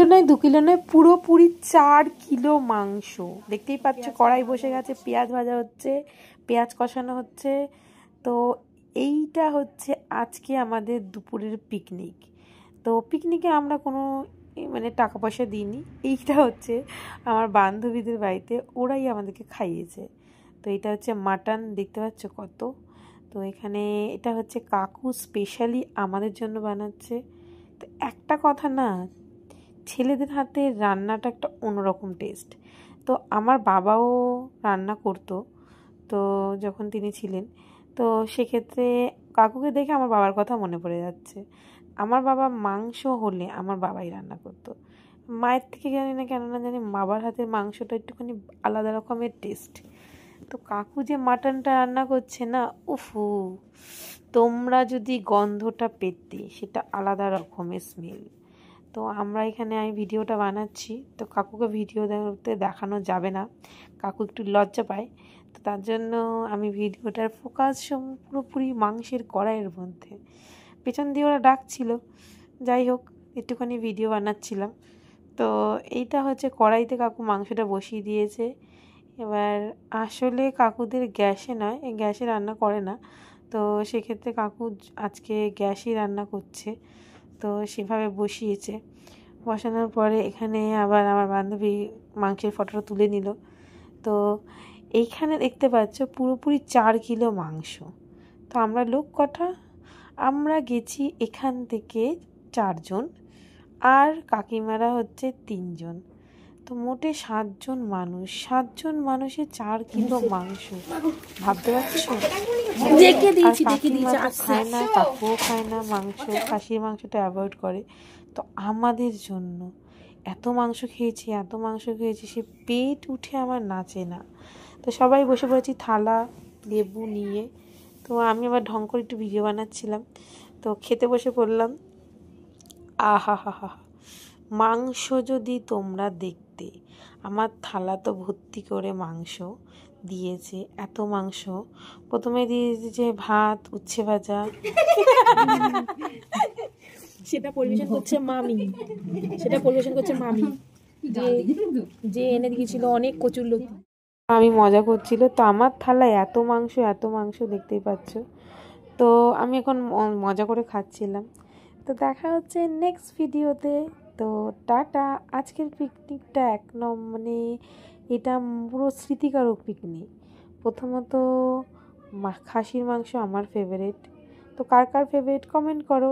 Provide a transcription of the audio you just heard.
Kilo নয় 2 kilo নয়, পুরোপুরি 4 কিলো মাংস। দেখতেই পাচ্ছ কড়াই বসে গেছে, পেঁয়াজ ভাজা হচ্ছে, পেঁয়াজ কষানো হচ্ছে। তো এইটা হচ্ছে আজকে আমাদের দুপুরের পিকনিক। তো পিকনিকে আমরা কোনো মানে টাকা পয়সা দিইনি, এইটা হচ্ছে আমার বান্ধবীদের বাড়িতে, ওরাই আমাদেরকে খাইয়েছে। তো এটা হচ্ছে মাটন, দেখতে পাচ্ছ কত। তো এখানে এটা হচ্ছে কাকু স্পেশালি আমাদের জন্য বানাচ্ছে। তো একটা কথা না, ছেলেদের হাতে রান্নাটা একটা অন্যরকম টেস্ট। তো আমার বাবাও রান্না করতো, তো যখন তিনি ছিলেন, তো সেক্ষেত্রে কাকুকে দেখে আমার বাবার কথা মনে পড়ে যাচ্ছে। আমার বাবা মাংস হলে আমার বাবাই রান্না করতো। মায়ের থেকে জানি না কেন না জানি বাবার হাতের মাংসটা একটুখানি আলাদা রকমের টেস্ট। তো কাকু যে মাটনটা রান্না করছে না, উফু, তোমরা যদি গন্ধটা পেতে, সেটা আলাদা রকমের স্মেল। তো আমরা এখানে আমি ভিডিওটা বানাচ্ছি, তো কাকুকে ভিডিওতে দেখানো যাবে না, কাকু একটু লজ্জা পায়। তো তার জন্য আমি ভিডিওটার ফোকাস পুরোপুরি মাংসের কড়াইয়ের মধ্যে। পেছন দিয়ে ওরা ডাকছিল, যাই হোক একটুখানি ভিডিও বানাচ্ছিলাম। তো এইটা হচ্ছে কড়াইতে কাকু মাংসটা বসিয়ে দিয়েছে। এবার আসলে কাকুদের গ্যাসে নয়, গ্যাসে রান্না করে না, তো সেক্ষেত্রে কাকু আজকে গ্যাসই রান্না করছে। তো সেভাবে বসিয়েছে, বসানোর পরে এখানে আবার আমার বান্ধবী মাংসের ফটোটা তুলে নিল। তো এইখানে দেখতে পাচ্ছ পুরোপুরি 4 কিলো মাংস। তো আমরা লোক কটা, আমরা গেছি এখান থেকে 4 জন, আর কাকিমারা হচ্ছে 3 জন। তো মোটে 7 জন মানুষ, 7 জন মানুষের 4 কিলো মাংস, ভাবতে পারছো। আর কাকিমা তো খায় না, কাকুও খায় না মাংস, খাসির মাংসটা অ্যাভয়েড করে। তো আমাদের জন্য এত মাংস খেয়েছি, এত মাংস খেয়েছি, সে পেট উঠে আমার নাচে না। তো সবাই বসে পড়েছি থালা লেবু নিয়ে। তো আমি আবার ঢং করে একটু ভিডিও বানাচ্ছিলাম, তো খেতে বসে পড়লাম। আহা হা হা, মাংস যদি তোমরা দেখতে, আমার থালা তো ভর্তি করে মাংস দিয়েছে। এত মাংস, প্রথমে দিয়েছে যে ভাত, উচ্ছে ভাজা, সেটা পরিবেশন করছে মামি, যে এনে দিয়েছিল অনেক কচুরলতি। আমি মজা করছিল, তো আমার থালায় এত মাংস, এত মাংস, দেখতেই পাচ্ছ। তো আমি এখন মজা করে খাচ্ছিলাম। তো দেখা হচ্ছে নেক্সট ভিডিওতে। তো টাটা। আজকের পিকনিকটা মানে এটা পুরো স্মৃতিকারক পিকনিক। প্রথমত খাসির মাংস আমার ফেভারিট। তো কার কার ফেভারিট কমেন্ট করো।